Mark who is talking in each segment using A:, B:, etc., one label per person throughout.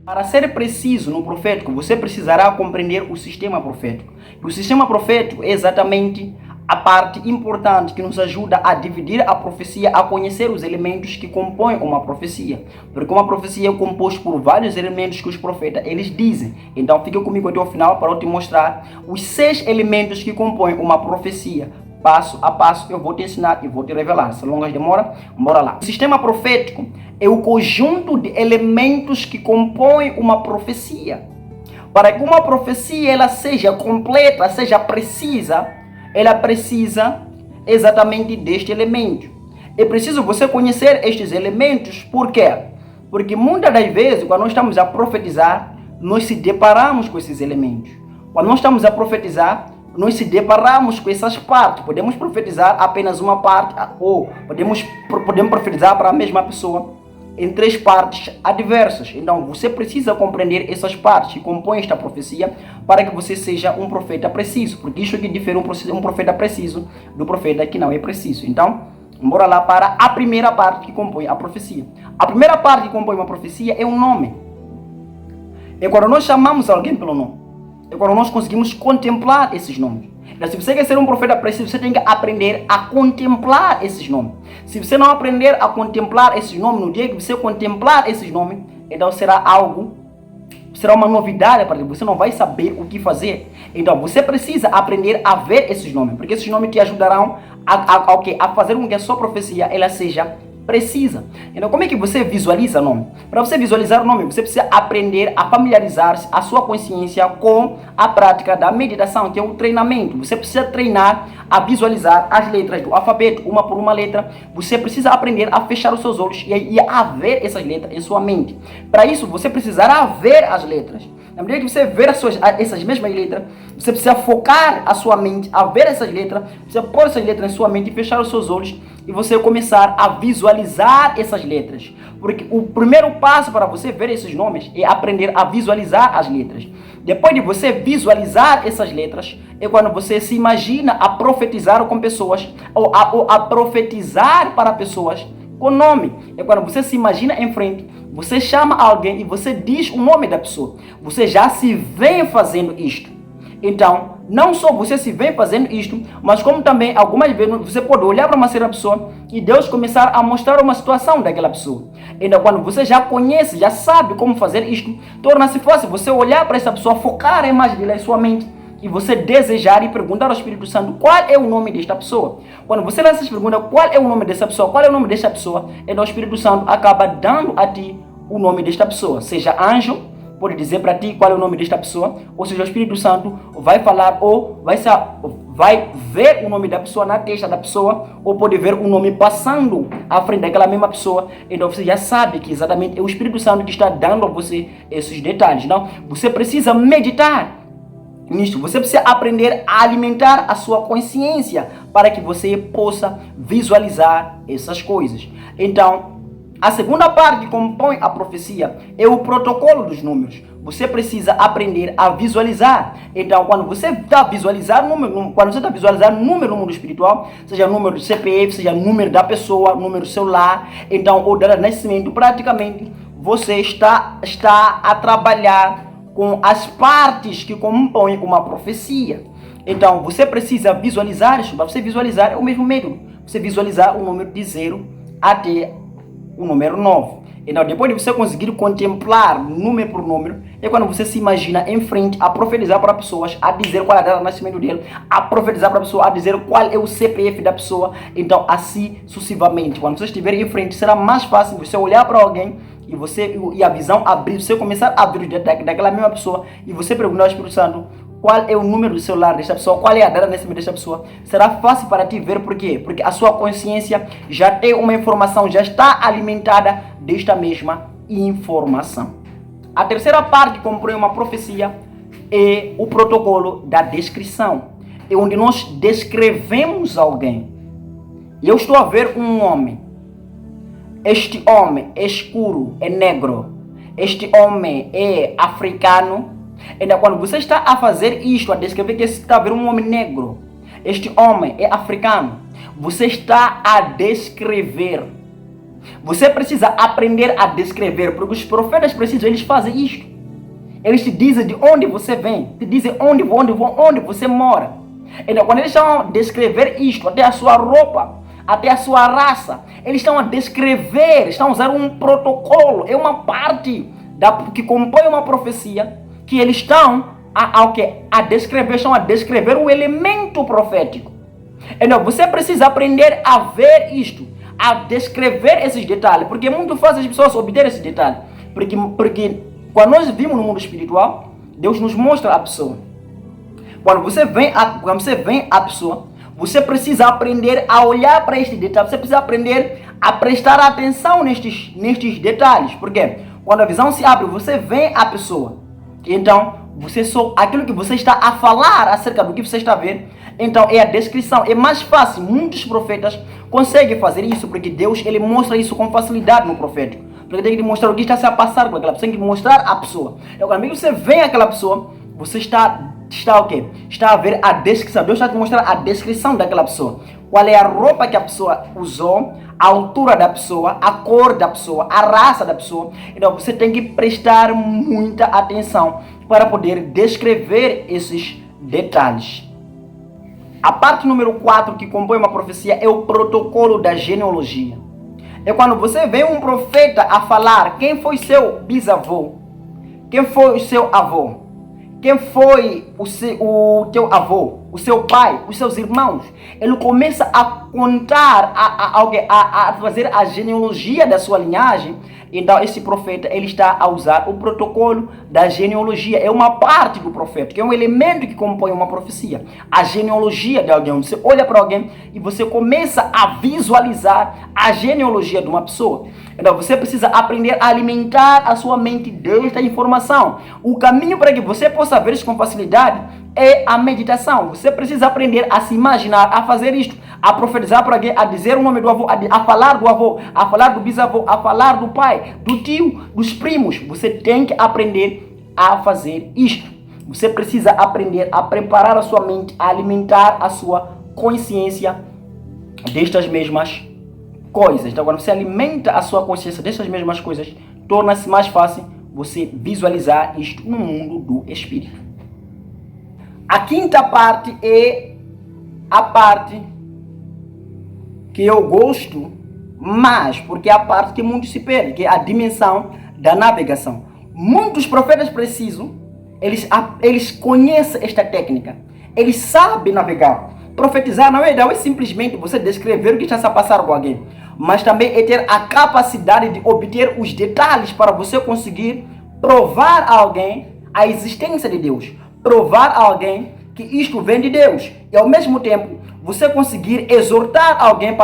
A: Para ser preciso no profético, você precisará compreender o sistema profético. E o sistema profético é exatamente a parte importante que nos ajuda a dividir a profecia, a conhecer os elementos que compõem uma profecia. Porque uma profecia é composta por vários elementos que os profetas eles dizem. Então fica comigo até o final para eu te mostrar os 6 elementos que compõem uma profecia. Passo a passo eu vou te ensinar e vou te revelar. Sem longas demora, bora lá. O sistema profético é o conjunto de elementos que compõem uma profecia. Para que uma profecia ela seja completa, seja precisa, ela precisa exatamente deste elemento. É preciso você conhecer estes elementos. Por quê? Porque muitas das vezes, quando nós estamos a profetizar, nós se deparamos com esses elementos. Quando nós estamos a profetizar, nós se deparamos com essas partes. Podemos profetizar apenas uma parte, ou podemos profetizar para a mesma pessoa em 3 partes adversas. Então você precisa compreender essas partes que compõem esta profecia para que você seja um profeta preciso, porque isso que difere um profeta preciso do profeta que não é preciso. Então, bora lá para a primeira parte que compõe a profecia. A primeira parte que compõe uma profecia é um nome. É quando nós chamamos alguém pelo nome. É quando nós conseguimos contemplar esses nomes. Então, se você quer ser um profeta preciso, você tem que aprender a contemplar esses nomes. Se você não aprender a contemplar esses nomes, no dia que você contemplar esses nomes, então será uma novidade para você, você não vai saber o que fazer. Então você precisa aprender a ver esses nomes, porque esses nomes te ajudarão a fazer com que a sua profecia ela seja precisa. Então como é que você visualiza o nome? Para você visualizar o nome, você precisa aprender a familiarizar-se a sua consciência com a prática da meditação, que é o treinamento. Você precisa treinar a visualizar as letras do alfabeto, uma por uma letra. Você precisa aprender a fechar os seus olhos e a ver essas letras em sua mente. Para isso, você precisará ver as letras. Na medida que você ver essas mesmas letras, você precisa focar a sua mente a ver essas letras, você pôr essas letras em sua mente e fechar os seus olhos e você começar a visualizar essas letras. Porque o primeiro passo para você ver esses nomes é aprender a visualizar as letras. Depois de você visualizar essas letras, é quando você se imagina a profetizar com pessoas, ou a profetizar para pessoas com nome. É quando você se imagina em frente, você chama alguém e você diz o nome da pessoa. Você já se vê fazendo isto. Então, não só você se vê fazendo isto, mas como também algumas vezes você pode olhar para uma certa pessoa e Deus começar a mostrar uma situação daquela pessoa. Então, quando você já conhece, já sabe como fazer isto, torna-se fácil você olhar para essa pessoa, focar a imagem dela em sua mente e você desejar e perguntar ao Espírito Santo qual é o nome desta pessoa. Quando você lança essa pergunta, qual é o nome dessa pessoa, qual é o nome desta pessoa, então o Espírito Santo acaba dando a ti o nome desta pessoa, seja anjo, pode dizer para ti qual é o nome desta pessoa, ou seja, o Espírito Santo vai falar ou vai ver o nome da pessoa na testa da pessoa, ou pode ver o nome passando à frente daquela mesma pessoa. Então você já sabe que exatamente é o Espírito Santo que está dando a você esses detalhes. Então você precisa meditar nisto, você precisa aprender a alimentar a sua consciência para que você possa visualizar essas coisas. Então, a segunda parte que compõe a profecia é o protocolo dos números. Você precisa aprender a visualizar. Então, quando você está visualizando número no mundo espiritual, seja número do CPF, seja número da pessoa, número do celular, então, ou data de nascimento, praticamente você está a trabalhar com as partes que compõem uma profecia. Então, você precisa visualizar isso. Para você visualizar é o mesmo método. Você visualizar o número de 0 até o número 9. Então, depois de você conseguir contemplar número por número, é quando você se imagina em frente a profetizar para pessoas, a dizer qual é a data de nascimento dele, a profetizar para a pessoa, a dizer qual é o CPF da pessoa. Então, assim sucessivamente. Quando você estiver em frente, será mais fácil você olhar para alguém e a visão abrir, você começar a abrir daquela mesma pessoa e você perguntar ao Espírito Santo qual é o número do celular desta pessoa, qual é a data de nascimento desta pessoa. Será fácil para ti ver. Por quê? Porque a sua consciência já tem uma informação, já está alimentada desta mesma informação. A terceira parte que compõe uma profecia é o protocolo da descrição. É onde nós descrevemos alguém. Eu estou a ver um homem. Este homem é escuro, é negro. Este homem é africano. Então, quando você está a fazer isto, a descrever que você está a ver um homem negro, este homem é africano, você está a descrever. Você precisa aprender a descrever, porque os profetas precisam, eles fazem isto. Eles te dizem de onde você vem, te dizem onde você mora. Então, quando eles estão a descrever isto, até a sua roupa, até a sua raça, eles estão a descrever, estão a usar um protocolo, é uma parte que compõe uma profecia, que eles estão a descrever o elemento profético. Então, você precisa aprender a ver isto, a descrever esses detalhes, porque é muito fácil as pessoas obterem esses detalhes, porque quando nós vivemos no mundo espiritual, Deus nos mostra a pessoa. Quando você vem a pessoa, você precisa aprender a olhar para este detalhe, você precisa aprender a prestar atenção nestes detalhes, porque quando a visão se abre, você vê a pessoa, então aquilo que você está a falar acerca do que você está vendo, então é a descrição, é mais fácil. Muitos profetas conseguem fazer isso, porque Deus, ele mostra isso com facilidade no profético, porque tem que mostrar o que está se a passar com aquela pessoa, tem que mostrar a pessoa. Então, quando você vê aquela pessoa, você está o quê? Está a ver a descrição, Deus está a te mostrar a descrição daquela pessoa, qual é a roupa que a pessoa usou, a altura da pessoa, a cor da pessoa, a raça da pessoa. Então você tem que prestar muita atenção para poder descrever esses detalhes. A parte número 4 que compõe uma profecia é o protocolo da genealogia. É quando você vê um profeta a falar quem foi seu bisavô, quem foi o seu avô, quem foi o teu avô, o seu pai, os seus irmãos. Ele começa a contar, a fazer a genealogia da sua linhagem. Então esse profeta, ele está a usar o protocolo da genealogia. É uma parte do profeta, que é um elemento que compõe uma profecia. A genealogia de alguém. Você olha para alguém e você começa a visualizar a genealogia de uma pessoa. Então você precisa aprender a alimentar a sua mente desta informação. O caminho para que você possa ver isso com facilidade é a meditação. Você precisa aprender a se imaginar, a fazer isto, a profetizar para alguém, a dizer o nome do avô, a falar do avô, a falar do bisavô, a falar do pai, do tio, dos primos. Você tem que aprender a fazer isto. Você precisa aprender a preparar a sua mente, a alimentar a sua consciência destas mesmas coisas. Então, quando você alimenta a sua consciência destas mesmas coisas, torna-se mais fácil você visualizar isto no mundo do espírito. A quinta parte é a parte que eu gosto mais, porque é a parte que muitos se perdem, que é a dimensão da navegação. Muitos profetas precisam, eles conhecem esta técnica, eles sabem navegar. Profetizar não é simplesmente você descrever o que está a passar com alguém, mas também é ter a capacidade de obter os detalhes para você conseguir provar a alguém a existência de Deus, provar a alguém que isto vem de Deus, e ao mesmo tempo você conseguir exortar alguém,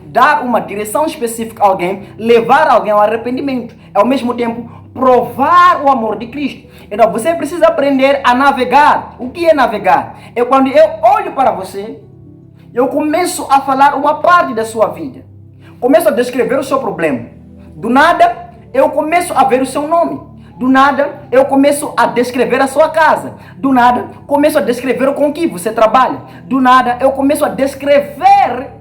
A: dar uma direção específica a alguém, levar alguém ao arrependimento, ao mesmo tempo provar o amor de Cristo. Então você precisa aprender a navegar. O que é navegar? É quando eu olho para você, eu começo a falar uma parte da sua vida, começo a descrever o seu problema. Do nada eu começo a ver o seu nome. Do nada eu começo a descrever a sua casa. Do nada começo a descrever com que você trabalha. Do nada eu começo a descrever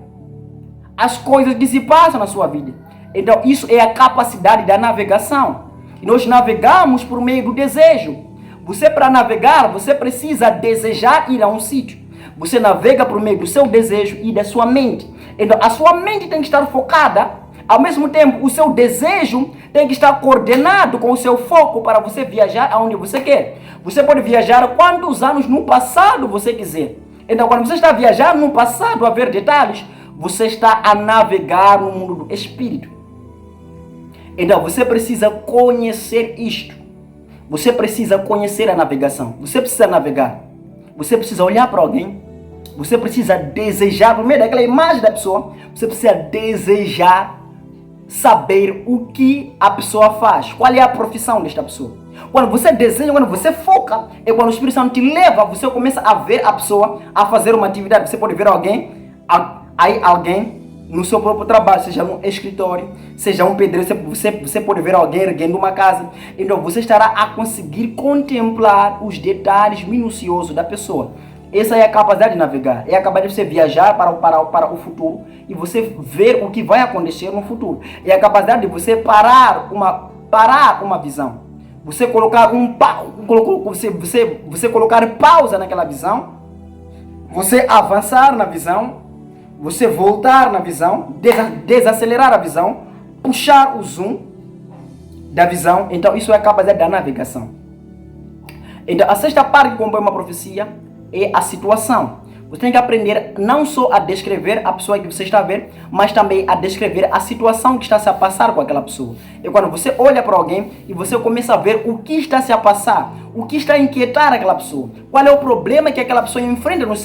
A: as coisas que se passam na sua vida. Então isso é a capacidade da navegação. E nós navegamos por meio do desejo. Você, para navegar, você precisa desejar ir a um sítio. Você navega por meio do seu desejo e da sua mente. Então a sua mente tem que estar focada. Ao mesmo tempo, o seu desejo tem que estar coordenado com o seu foco para você viajar aonde você quer. Você pode viajar quantos anos no passado você quiser. Então, quando você está viajando no passado a ver detalhes, você está a navegar no mundo do espírito. Então, você precisa conhecer isto. Você precisa conhecer a navegação. Você precisa navegar. Você precisa olhar para alguém. Você precisa desejar, por meio daquela imagem da pessoa, você precisa desejar saber o que a pessoa faz, qual é a profissão desta pessoa. Quando você deseja, quando você foca, é quando o Espírito Santo te leva, você começa a ver a pessoa a fazer uma atividade. Você pode ver alguém no seu próprio trabalho, seja um escritório, seja um pedreiro, você pode ver alguém erguendo uma casa. Então você estará a conseguir contemplar os detalhes minuciosos da pessoa. Essa é a capacidade de navegar, é a capacidade de você viajar para o futuro e você ver o que vai acontecer no futuro. É a capacidade de você parar uma visão. Você colocar você colocar pausa naquela visão, você avançar na visão, você voltar na visão, desacelerar a visão, puxar o zoom da visão. Então isso é a capacidade da navegação. Então a sexta parte que compõe uma profecia é a situação. Você tem que aprender não só a descrever a pessoa que você está a ver, mas também a descrever a situação que está se a passar com aquela pessoa. E quando você olha para alguém e você começa a ver o que está se a passar, o que está a inquietar aquela pessoa, qual é o problema que aquela pessoa enfrenta no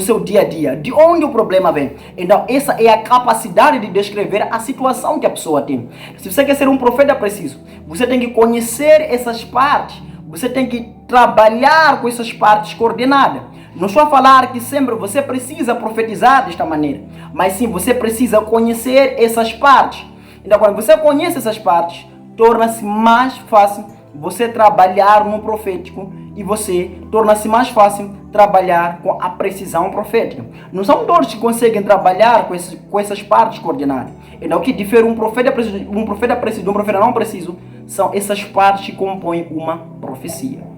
A: seu dia a dia, de onde o problema vem. Então essa é a capacidade de descrever a situação que a pessoa tem. Se você quer ser um profeta preciso, você tem que conhecer essas partes, você tem que trabalhar com essas partes coordenadas. Não estou a falar que sempre você precisa profetizar desta maneira, mas sim você precisa conhecer essas partes. Então quando você conhece essas partes, torna-se mais fácil você trabalhar no profético e torna-se mais fácil trabalhar com a precisão profética. Não são todos que conseguem trabalhar com essas partes coordenadas. Então o que difere um profeta preciso de um profeta não preciso são essas partes que compõem uma profecia.